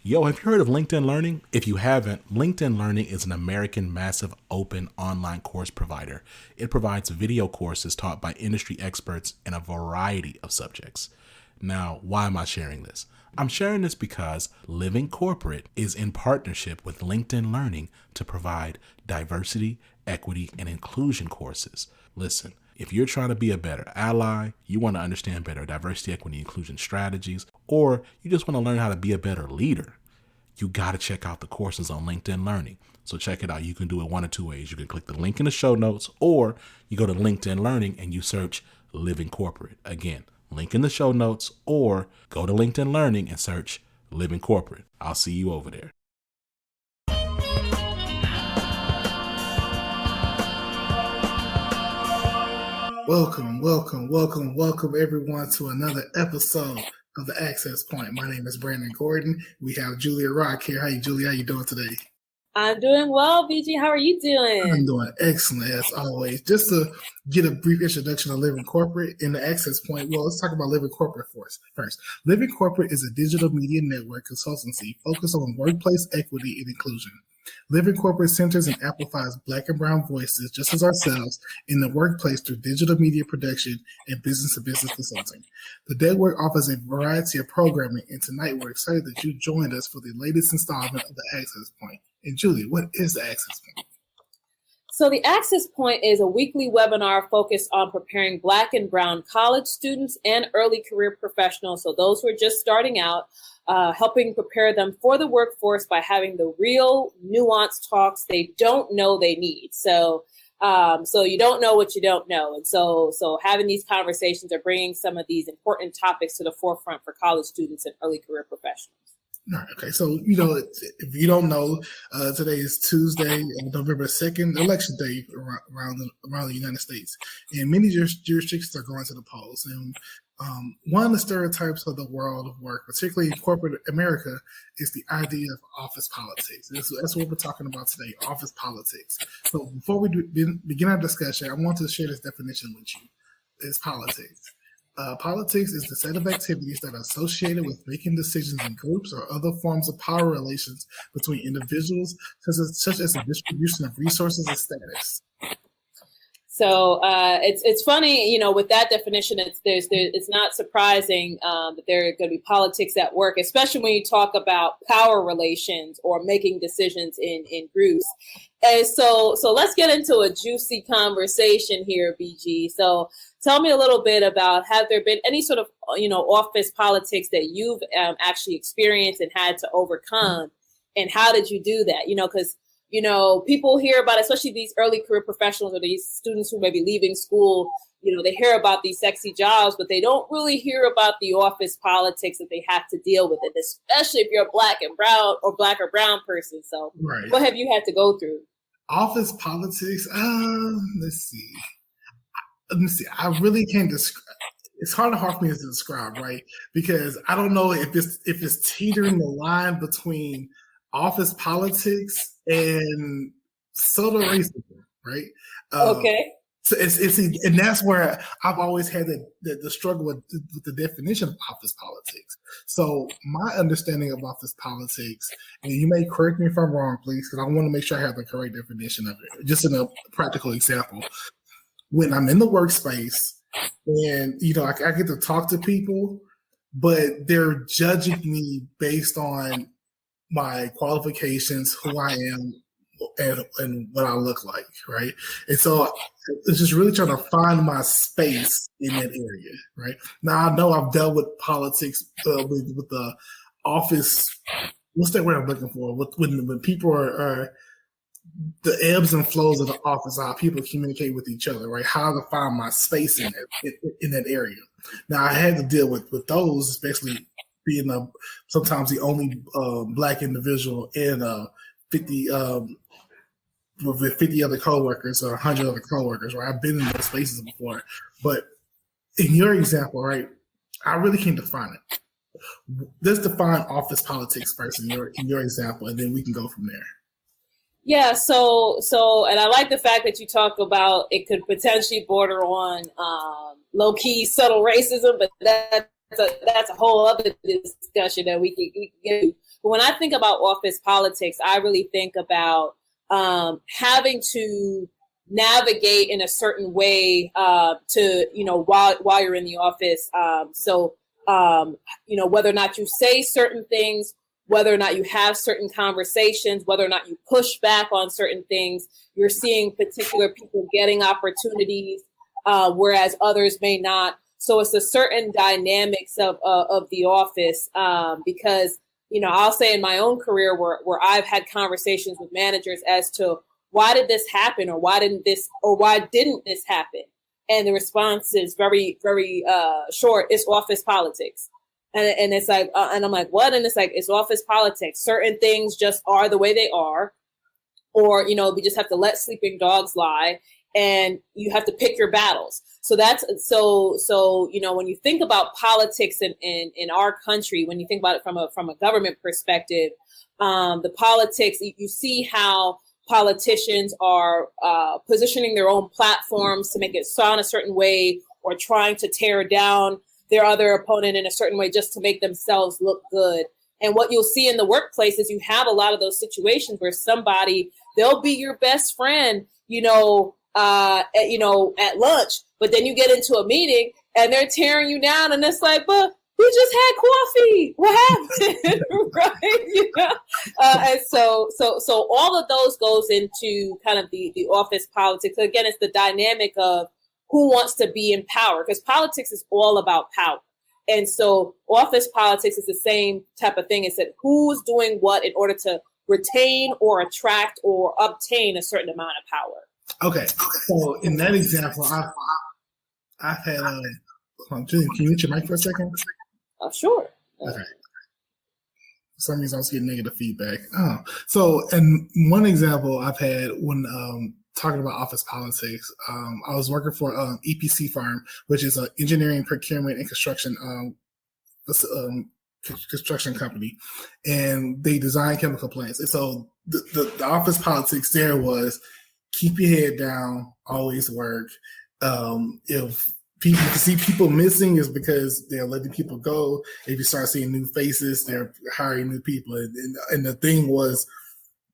Yo, have you heard of LinkedIn Learning? If you haven't, LinkedIn Learning is an American massive open online course provider. It provides video courses taught by industry experts in a variety of subjects. Now, why am I sharing this? I'm sharing this because Living Corporate is in partnership with LinkedIn Learning to provide diversity, equity, and inclusion courses. Listen, if you're trying to be a better ally, you want to understand better diversity, equity, inclusion strategies, or you just want to learn how to be a better leader, you got to check out the courses on LinkedIn Learning. So check it out. You can do it one of two ways. You can click the link in the show notes, or you go to LinkedIn Learning and you search Living Corporate. Again, link in the show notes, or go to LinkedIn Learning and search Living Corporate. I'll see you over there. Welcome everyone to another episode of the Access Point. My name is Brandon Gordon. We have Julia Rock here. Hey, Julia, how you doing today? I'm doing well, BG. How are you doing? I'm doing excellent, as always. Just to get a brief introduction of Living Corporate in the Access Point, well, let's talk about Living Corporate first. Living Corporate is a digital media network consultancy focused on workplace equity and inclusion. Living Corporate centers and amplifies Black and Brown voices, just as ourselves, in the workplace through digital media production and business-to-business consulting. The network offers a variety of programming, and tonight we're excited that you joined us for the latest installment of the Access Point. And Julie, what is the Access Point? So the Access Point is a weekly webinar focused on preparing Black and Brown college students and early career professionals, so those who are just starting out, helping prepare them for the workforce by having the real nuanced talks they don't know they need. So you don't know what you don't know. And so having these conversations are bringing some of these important topics to the forefront for college students and early career professionals. All right, okay, so, if you don't know, today is Tuesday, November 2nd, election day around the United States. And many jurisdictions are going to the polls. And one of the stereotypes of the world of work, particularly in corporate America, is the idea of office politics. That's what we're talking about today, office politics. So before we begin our discussion, I want to share this definition with you. It's politics. Politics is the set of activities that are associated with making decisions in groups or other forms of power relations between individuals, such as the distribution of resources and status. So it's funny, with that definition, it's not surprising that there are going to be politics at work, especially when you talk about power relations or making decisions in groups. And so let's get into a juicy conversation here, BG. So tell me a little bit about, have there been any sort of, office politics that you've actually experienced and had to overcome? And how did you do that? Because people hear about, especially these early career professionals or these students who may be leaving school, they hear about these sexy jobs, but they don't really hear about the office politics that they have to deal with it, especially if you're a Black and Brown or Black or Brown person. So right. What have you had to go through? Office politics? Let's see. I really can't describe. It's hard for me to describe, right? Because I don't know if it's teetering the line between office politics and subtle racism, right? Okay. So and that's where I've always had the struggle with the definition of office politics. So my understanding of office politics, and you may correct me if I'm wrong, please, because I want to make sure I have the correct definition of it. Just in a practical example, when I'm in the workspace and I get to talk to people, but they're judging me based on my qualifications, who I am, and what I look like, right? And so it's just really trying to find my space in that area, right? Now I know I've dealt with politics with the office. What's that word I'm looking for? When people are the ebbs and flows of the office, how people communicate with each other, right? How to find my space in that area. Now I had to deal with those, especially being sometimes the only Black individual in 50 with 50 other coworkers or 100 other coworkers, right? I've been in those spaces before, but in your example, right, I really can't define it. Let's define office politics first in your example, and then we can go from there. Yeah, so, and I like the fact that you talk about it could potentially border on low-key subtle racism, but that's a whole other discussion that we can get to. But when I think about office politics, I really think about having to navigate in a certain way to, while you're in the office. Whether or not you say certain things, whether or not you have certain conversations, whether or not you push back on certain things, you're seeing particular people getting opportunities, whereas others may not. So it's a certain dynamics of the office, because, I'll say in my own career where I've had conversations with managers as to why did this happen, or why didn't this happen? And the response is very, very short. It's office politics. And it's like, and I'm like, what? And it's like, it's office politics. Certain things just are the way they are. Or, we just have to let sleeping dogs lie, and you have to pick your battles. So when you think about politics in our country, when you think about it from a government perspective, the politics, you see how politicians are positioning their own platforms to make it sound a certain way, or trying to tear down their other opponent in a certain way just to make themselves look good. And what you'll see in the workplace is you have a lot of those situations where they'll be your best friend, at lunch, but then you get into a meeting and they're tearing you down, and it's like, but we just had coffee. What happened? Right? And so all of those goes into kind of the office politics. Again, it's the dynamic of who wants to be in power, because politics is all about power. And so office politics is the same type of thing. It's that who's doing what in order to retain or attract or obtain a certain amount of power. Okay. So in that example, I've had Julian, can you mute your mic for a second? Sure. Okay. For some reason I was getting negative feedback. So in one example I've had when talking about office politics, I was working for EPC firm, which is an engineering, procurement, and construction company, and they design chemical plants. And so the office politics there was keep your head down, always work. If people see people missing, is because they're letting people go. If you start seeing new faces, they're hiring new people. And the thing was,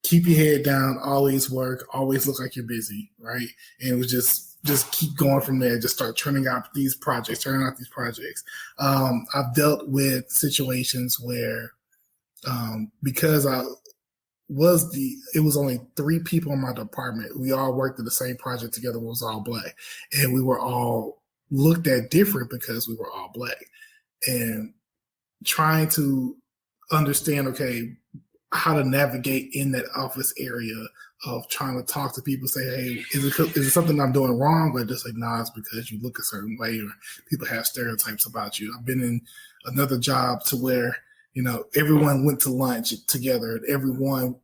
keep your head down, always work, always look like you're busy, right? And it was just keep going from there. Just start turning out these projects. I've dealt with situations where, because it was only 3 people in my department. We all worked in the same project together. We was all black, and we were all looked at different because we were all black, and trying to understand, okay, how to navigate in that office area of trying to talk to people, say, hey, is it something I'm doing wrong? But just like, nah, it's because you look a certain way, or people have stereotypes about you. I've been in another job to where, everyone went to lunch together, and everyone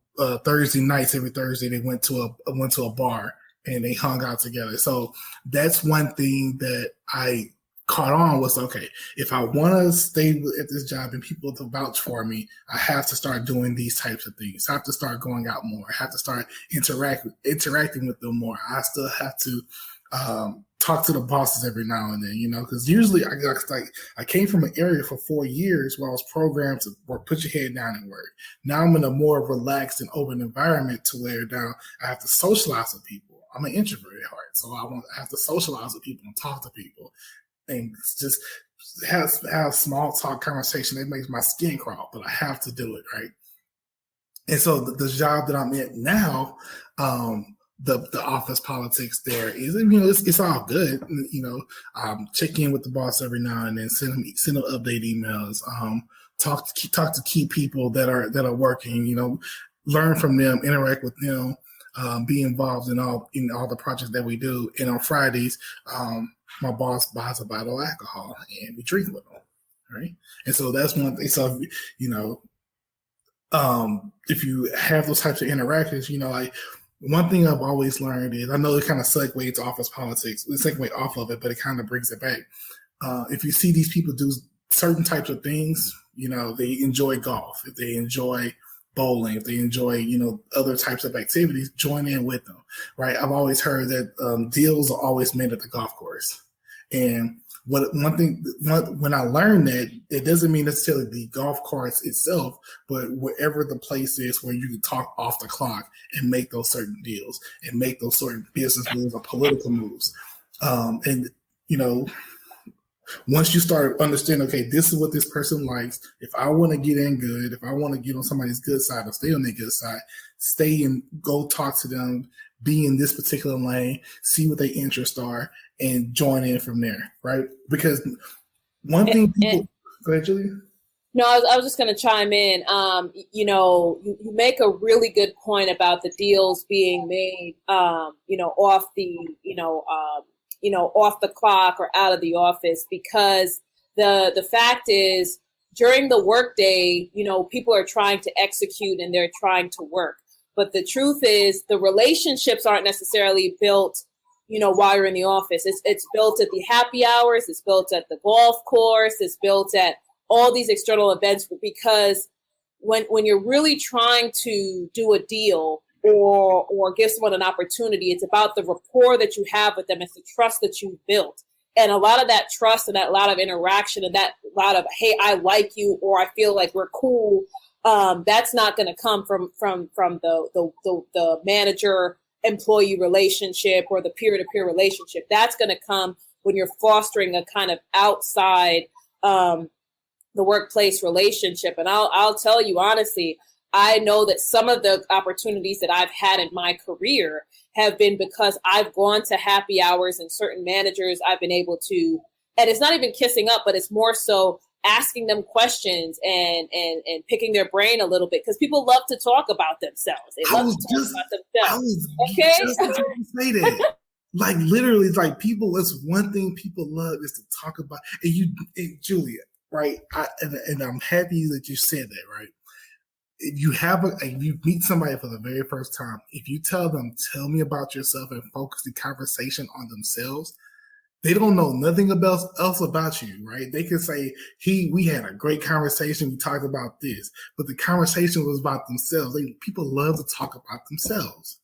Thursday nights, every Thursday they went to a bar and they hung out together. So that's one thing that I caught on was, okay, if I want to stay at this job and people to vouch for me, I have to start doing these types of things. I have to start going out more. I have to start interacting with them more. I still have to talk to the bosses every now and then, because usually I came from an area for 4 years where I was programmed to work, put your head down and work. Now I'm in a more relaxed and open environment to where now I have to socialize with people. I'm an introvert at heart, so I have to socialize with people and talk to people. And just have small talk conversation. It makes my skin crawl, but I have to do it, right? And so the job that I'm in now, the office politics there is, it's all good. Check in with the boss every now and then, send them update emails, talk to key people that are working, learn from them, interact with them, be involved in all the projects that we do. And on Fridays, my boss buys a bottle of alcohol and we drink with them, right? And so that's one thing. So, if you have those types of interactions, like one thing I've always learned is, I know it kind of segues to office politics, we segue off of it, but it kind of brings it back. If you see these people do certain types of things, they enjoy golf, if they enjoy bowling, if they enjoy, other types of activities, join in with them, right? I've always heard that deals are always made at the golf course. And When I learned that, it doesn't mean necessarily the golf carts itself, but wherever the place is where you can talk off the clock and make those certain deals and make those certain business moves or political moves. And, you know, once you start understanding, okay, this is what this person likes. If I want to get in good, if I want to get on somebody's good side or stay on their good side, stay and go talk to them, be in this particular lane, see what their interests are, and join in from there, right? Because one thing people go ahead, Julia. No, I was just going to chime in. You know, you make a really good point about the deals being made, you know, off the, off the clock or out of the office, because the fact is during the workday, you know, people are trying to execute and they're trying to work. But the truth is the relationships aren't necessarily built, you know, while you're in the office. It's built at the happy hours. It's built at the golf course. It's built at all these external events, because when you're really trying to do a deal or give someone an opportunity, it's about the rapport that you have with them. It's the trust that you've built. And a lot of that trust and that lot of interaction and that lot of, hey, I like you, or I feel like we're cool, that's not going to come from the manager employee relationship or the peer-to-peer relationship. That's going to come when you're fostering a kind of outside the workplace relationship. And I'll tell you honestly, I know that some of the opportunities that I've had in my career have been because I've gone to happy hours and certain managers I've been able to, and it's not even kissing up, but it's more so asking them questions and picking their brain a little bit, because people love to talk about themselves. They love to talk about themselves. Okay. Just say that. Like literally, it's like people, that's one thing people love is to talk about. And Julia, right? And I'm happy that you said that, right? If you meet somebody for the very first time, if you tell them, tell me about yourself, and focus the conversation on themselves, they don't know nothing else about you, right? They can say, we had a great conversation, we talked about this, but the conversation was about themselves. People love to talk about themselves.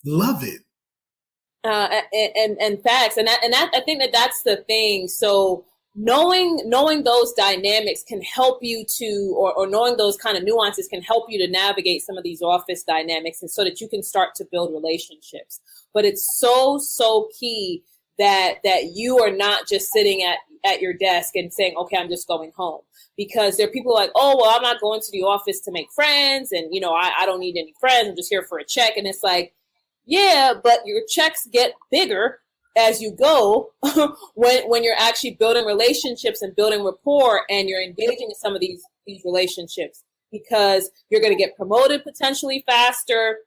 Love it. And facts. And that I think that's the thing. So knowing those dynamics can help you to, or knowing those kind of nuances can help you to navigate some of these office dynamics, and so that you can start to build relationships. But it's so key that you are not just sitting at your desk and saying, okay, I'm just going home. Because there are people like, oh, well, I'm not going to the office to make friends. And, you know, I don't need any friends. I'm just here for a check. And it's like, yeah, but your checks get bigger as you go when you're actually building relationships and building rapport, and you're engaging in some of these relationships, because you're going to get promoted potentially faster,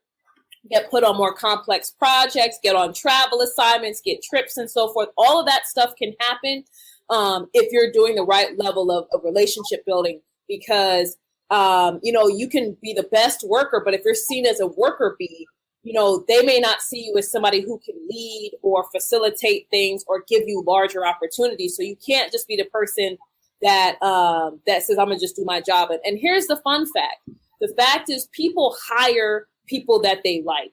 get put on more complex projects, get on travel assignments, get trips and so forth. All of that stuff can happen if you're doing the right level of relationship building, because, you know, you can be the best worker, but if you're seen as a worker bee, you know, they may not see you as somebody who can lead or facilitate things or give you larger opportunities. So you can't just be the person that says, I'm going to just do my job. And here's the fun fact. The fact is, people hire people that they like,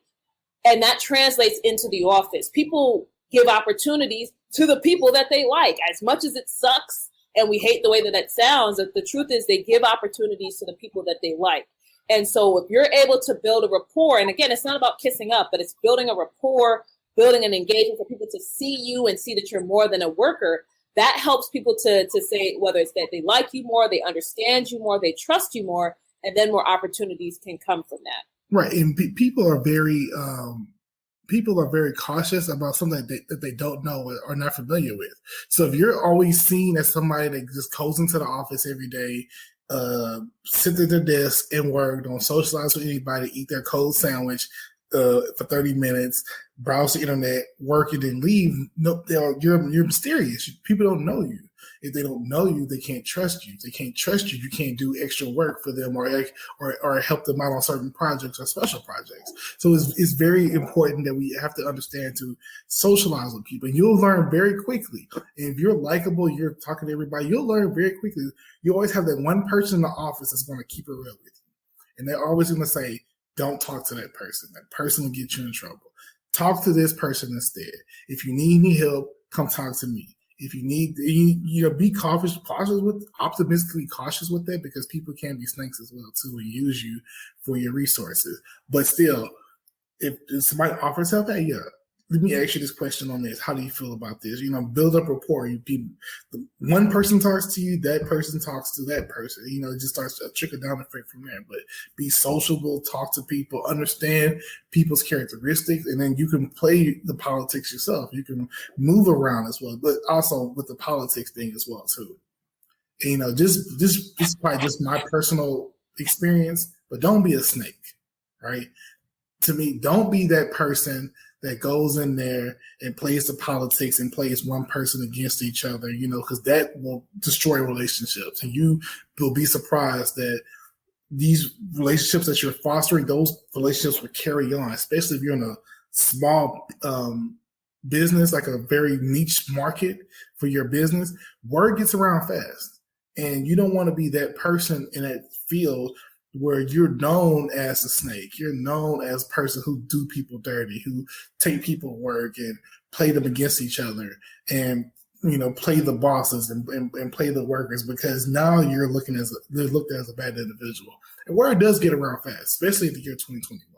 and that translates into the office. People give opportunities to the people that they like. As much as it sucks and we hate the way that sounds, the truth is they give opportunities to the people that they like. And so if you're able to build a rapport, and again, it's not about kissing up, but it's building a rapport, building an engagement for people to see you and see that you're more than a worker, that helps people to say, whether it's that they like you more, they understand you more, they trust you more, and then more opportunities can come from that. Right. And people are very cautious about something that they don't know or not familiar with. So if you're always seen as somebody that just goes into the office every day, sit at their desk and work, don't socialize with anybody, eat their cold sandwich for 30 minutes, browse the internet, work, and then leave, no, you're mysterious. People don't know you. If they don't know you, they can't trust you. If they can't trust you, you can't do extra work for them or help them out on certain projects or special projects. So it's very important that we have to understand to socialize with people. And you'll learn very quickly. If you're likable, you're talking to everybody, you'll learn very quickly. You always have that one person in the office that's going to keep it real with you. And they're always going to say, don't talk to that person. That person will get you in trouble. Talk to this person instead. If you need any help, come talk to me. If you need, be optimistically cautious with that, because people can be snakes as well too and use you for your resources. But still, if somebody offers help, hey, let me ask you this question on this. How do you feel about this? Build up rapport. One person talks to you, that person talks to that person. It just starts to trickle down effect from there. But be sociable, talk to people, understand people's characteristics, and then you can play the politics yourself. You can move around as well, but also with the politics thing as well too. And, this is probably just my personal experience, but don't be a snake, right? To me, don't be that person that goes in there and plays the politics and plays one person against each other, because that will destroy relationships. And you will be surprised that these relationships that you're fostering, those relationships will carry on, especially if you're in a small business, like a very niche market for your business. Word gets around fast. And you don't want to be that person in that field where you're known as a snake. You're known as a person who do people dirty, who take people work and play them against each other, and play the bosses and play the workers, because now they're looked at as a bad individual. And word does get around fast, especially in the year 2021.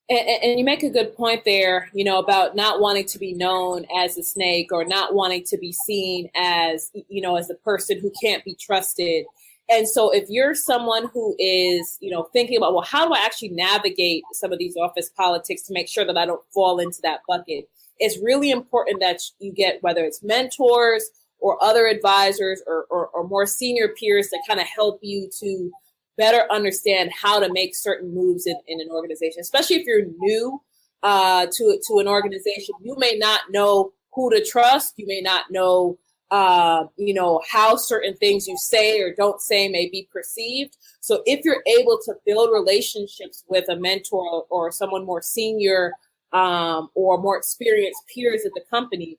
And you make a good point there, about not wanting to be known as a snake, or not wanting to be seen as, as the person who can't be trusted. And so if you're someone who is, thinking about, well, how do I actually navigate some of these office politics to make sure that I don't fall into that bucket? It's really important that you get, whether it's mentors or other advisors or more senior peers, that kind of help you to better understand how to make certain moves in an organization, especially if you're new to an organization. You may not know who to trust. You may not know how certain things you say or don't say may be perceived. So if you're able to build relationships with a mentor or someone more senior or more experienced peers at the company,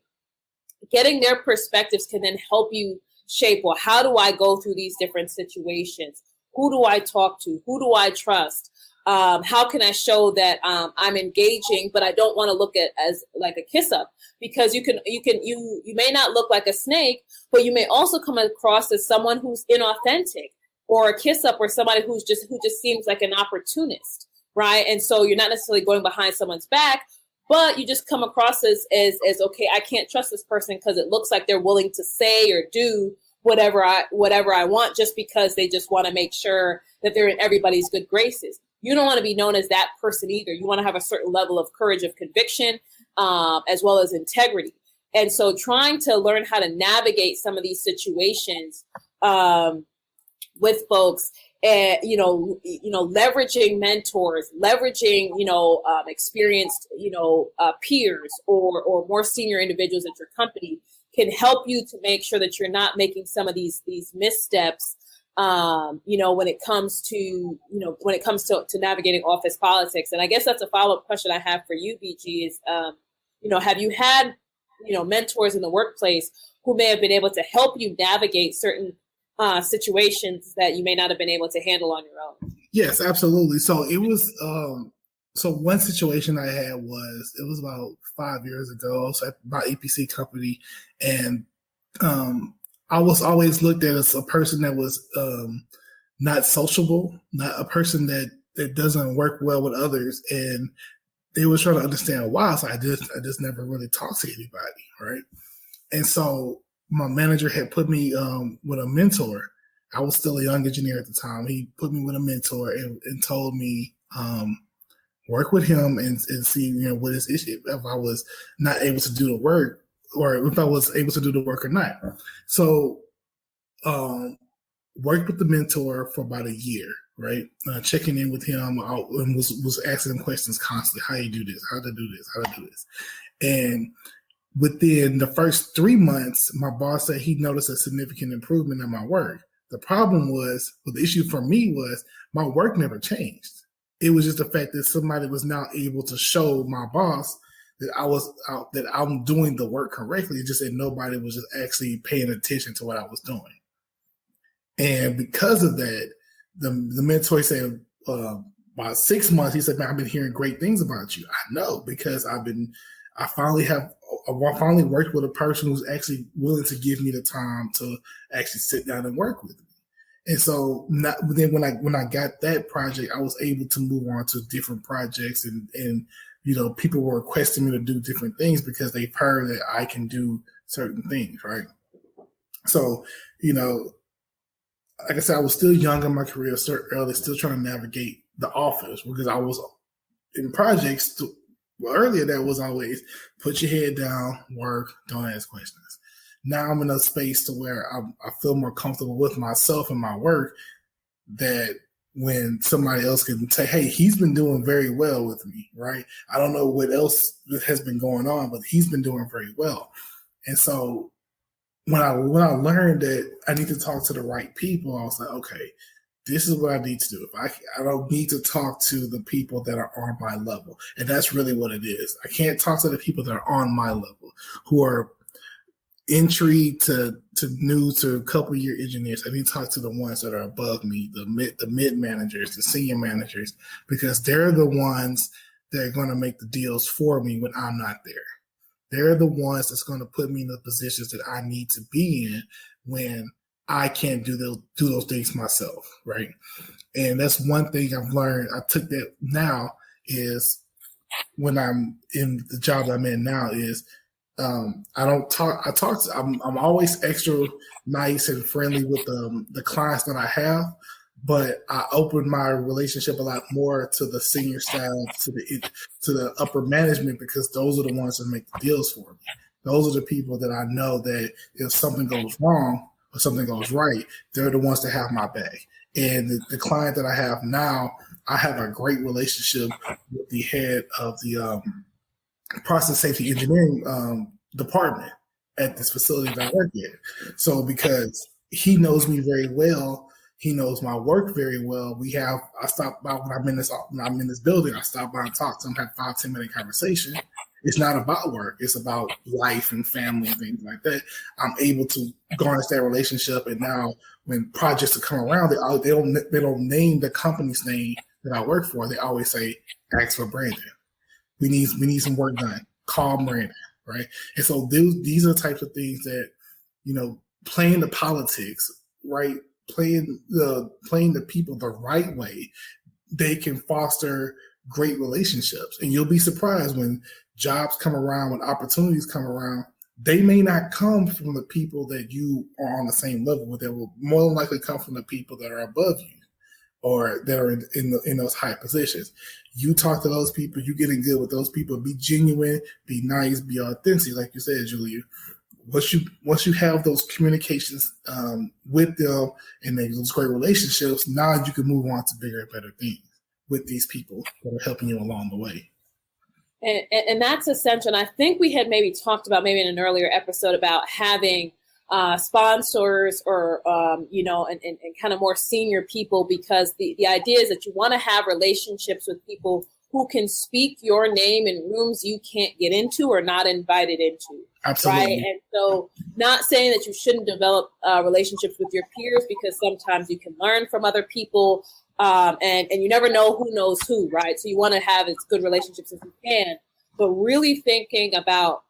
getting their perspectives can then help you shape, well, how do I go through these different situations? Who do I talk to? Who do I trust? How can I show that I'm engaging, but I don't want to look at as like a kiss up? Because you may not look like a snake, but you may also come across as someone who's inauthentic, or a kiss up, or somebody who just seems like an opportunist, right? And so you're not necessarily going behind someone's back, but you just come across as okay, I can't trust this person because it looks like they're willing to say or do whatever I want, just because they just want to make sure that they're in everybody's good graces. You don't want to be known as that person either. You want to have a certain level of courage, of conviction, as well as integrity. And so trying to learn how to navigate some of these situations with folks, and, leveraging mentors, leveraging, experienced, peers or more senior individuals at your company can help you to make sure that you're not making some of these missteps, when it comes to navigating office politics. And I guess that's a follow-up question I have for you, BG, is, have you had, mentors in the workplace who may have been able to help you navigate certain situations that you may not have been able to handle on your own? Yes, absolutely. So it was, one situation I had was about 5 years ago. So at my EPC company, and I was always looked at as a person that was not sociable, not a person that doesn't work well with others, and they was trying to understand why. So I just never really talked to anybody, right? And so my manager had put me with a mentor. I was still a young engineer at the time. He put me with a mentor and told me work with him and see what his issue, if I was not able to do the work, or if I was able to do the work or not. So worked with the mentor for about a year, right? Checking in with him and was asking him questions constantly. How you do this? How to do this? How to do this? And within the first 3 months, my boss said he noticed a significant improvement in my work. The problem was, the issue for me was, my work never changed. It was just the fact that somebody was now able to show my boss that I'm doing the work correctly. It's just that nobody was just actually paying attention to what I was doing. And because of that, the mentor said, about 6 months, he said, man, I've been hearing great things about you. I know, because I finally have I finally worked with a person who's actually willing to give me the time to actually sit down and work with me. And so then when I got that project, I was able to move on to different projects, and people were requesting me to do different things because they've heard that I can do certain things, right? So, like I said, I was still young in my career, still early, still trying to navigate the office because I was in projects. Earlier, that was always put your head down, work, don't ask questions. Now I'm in a space to where I feel more comfortable with myself and my work, that when somebody else can say, hey, he's been doing very well with me, right? I don't know what else has been going on, but he's been doing very well. And so when I learned that I need to talk to the right people, I was like, okay, this is what I need to do. I don't need to talk to the people that are on my level. And that's really what it is. I can't talk to the people that are on my level, who are entry to new to a couple year engineers. I need to talk to the ones that are above me, the mid managers, the senior managers, because they're the ones that are going to make the deals for me when I'm not there. They're the ones that's going to put me in the positions that I need to be in when I can't do those things myself, right? And that's one thing I've learned. I took that now is when I'm in the job I'm in now is I don't talk. I'm always extra nice and friendly with the clients that I have, but I open my relationship a lot more to the senior staff, to the upper management, because those are the ones that make the deals for me. Those are the people that I know that if something goes wrong or something goes right, they're the ones that have my back. And the client that I have now, I have a great relationship with the head of the process safety engineering department at this facility that I work at. So because he knows me very well, he knows my work very well. I stop by when I'm in this building, I stop by and talk to him, have 5-10 minute conversation. It's not about work. It's about life and family and things like that. I'm able to garnish that relationship. And now when projects come around, they don't name the company's name that I work for. They always say, ask for Brandon. We need some work done. Call Brandon, right? And so these are the types of things that, playing the politics, right? Playing the people the right way, they can foster great relationships. And you'll be surprised when jobs come around, when opportunities come around, they may not come from the people that you are on the same level with. They will more than likely come from the people that are above you or that are in those high positions. You talk to those people, you get in good with those people, be genuine, be nice, be authentic, like you said, Julia. Once you have those communications with them and those great relationships, now you can move on to bigger and better things with these people that are helping you along the way. And that's essential. And I think we had maybe talked about maybe in an earlier episode about having sponsors or, and kind of more senior people, because the idea is that you want to have relationships with people who can speak your name in rooms you can't get into or not invited into. Absolutely. Right. And so not saying that you shouldn't develop relationships with your peers, because sometimes you can learn from other people and you never know who knows who. Right. So you want to have as good relationships as you can, but really thinking about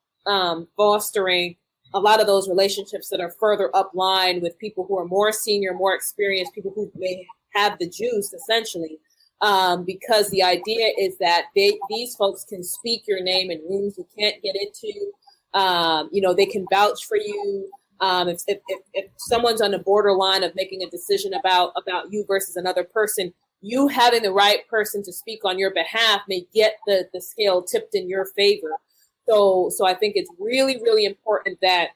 fostering a lot of those relationships that are further upline with people who are more senior, more experienced, people who may have the juice essentially. Because the idea is that these folks can speak your name in rooms you can't get into. They can vouch for you. If someone's on the borderline of making a decision about you versus another person, you having the right person to speak on your behalf may get the scale tipped in your favor. So I think it's really, really important that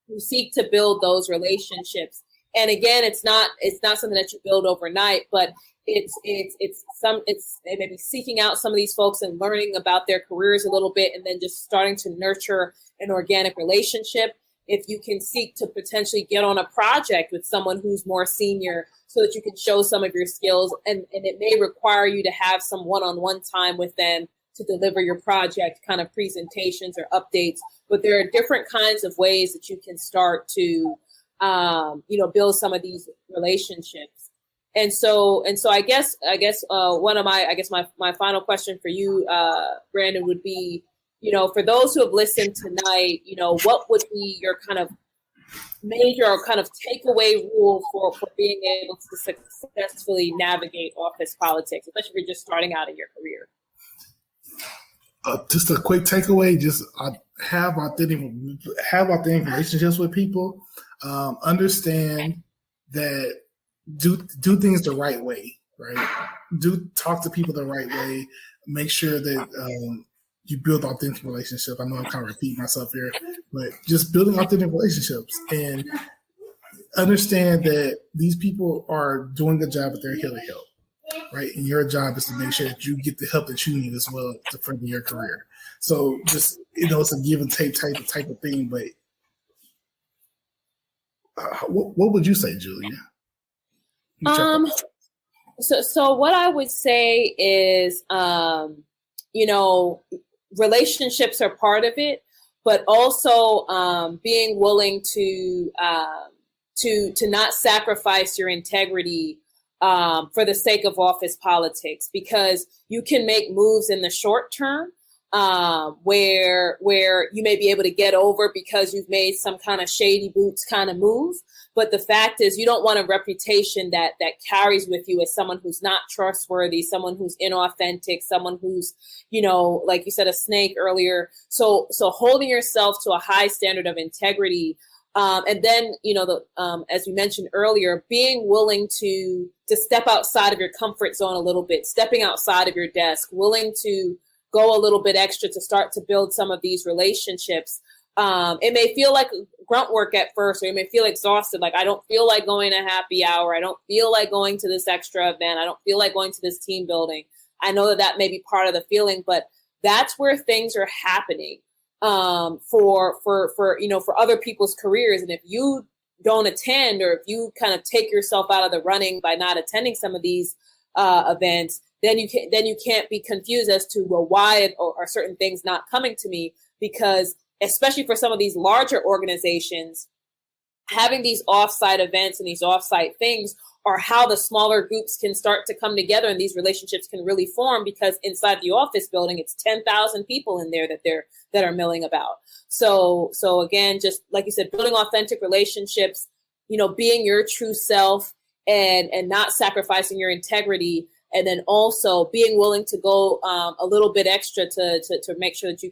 you seek to build those relationships. And again, it's not something that you build overnight, but it's maybe seeking out some of these folks and learning about their careers a little bit, and then just starting to nurture an organic relationship. If you can seek to potentially get on a project with someone who's more senior so that you can show some of your skills, and it may require you to have some one-on-one time with them to deliver your project kind of presentations or updates. But there are different kinds of ways that you can start to build some of these relationships. And so I guess one of my final question for you, Brandon, would be, for those who have listened tonight, what would be your kind of major or kind of takeaway rule for being able to successfully navigate office politics, especially if you're just starting out in your career? Just a quick takeaway: just have authentic relationships with people. Understand that do things the right way, right? Do talk to people the right way. Make sure that you build authentic relationships. I know I'm kind of repeating myself here, but just building authentic relationships and understand that these people are doing a job, but they're here to help. Right, and your job is to make sure that you get the help that you need as well to further your career. So just it's a give and take type of thing. But what would you say, Julia? So what I would say is, relationships are part of it, but also being willing to not sacrifice your integrity for the sake of office politics, because you can make moves in the short term where you may be able to get over because you've made some kind of shady boots kind of move. But the fact is, you don't want a reputation that carries with you as someone who's not trustworthy, someone who's inauthentic, someone who's, like you said, a snake earlier. So holding yourself to a high standard of integrity. And then, as we mentioned earlier, being willing to step outside of your comfort zone a little bit, stepping outside of your desk, willing to go a little bit extra to start to build some of these relationships. It may feel like grunt work at first, or you may feel exhausted. Like, I don't feel like going to happy hour. I don't feel like going to this extra event. I don't feel like going to this team building. I know that may be part of the feeling, but that's where things are happening. For other people's careers. And if you don't attend, or if you kind of take yourself out of the running by not attending some of these events, then you can't be confused as to, well, why are certain things not coming to me? Because especially for some of these larger organizations, having these offsite events and these offsite things are how the smaller groups can start to come together, and these relationships can really form, because inside the office building, it's 10,000 people in there that are milling about. So again, just like you said, building authentic relationships, being your true self and not sacrificing your integrity, and then also being willing to go a little bit extra to make sure that you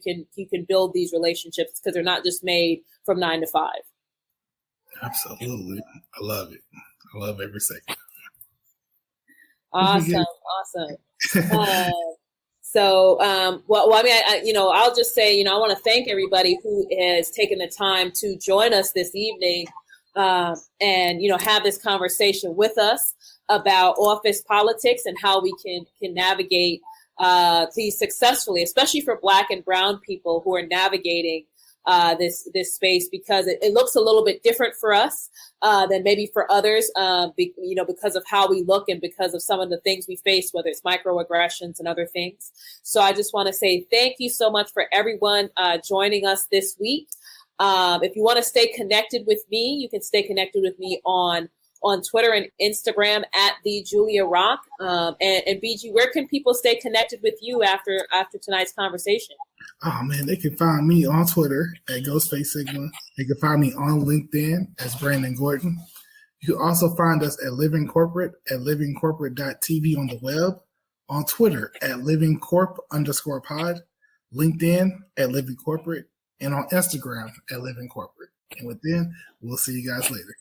can build these relationships, because they're not just made from 9 to 5. Absolutely, I love it. I love every second. Awesome. I'll just say, I want to thank everybody who has taken the time to join us this evening, and have this conversation with us about office politics and how we can navigate these successfully, especially for Black and Brown people who are navigating this space, because it looks a little bit different for us than maybe for others, because of how we look and because of some of the things we face, whether it's microaggressions and other things. So I just want to say thank you so much for everyone joining us this week. If you want to stay connected with me, you can stay connected with me on Twitter and Instagram at the Julia Rock. And BG, where can people stay connected with you after tonight's conversation? Oh man, they can find me on Twitter at Ghostface Sigma. They can find me on LinkedIn as Brandon Gordon. You can also find us at Living Corporate at livingcorporate.tv on the web, on Twitter at livingcorp_pod, LinkedIn at Living Corporate, and on Instagram at Living Corporate. And with then, we'll see you guys later.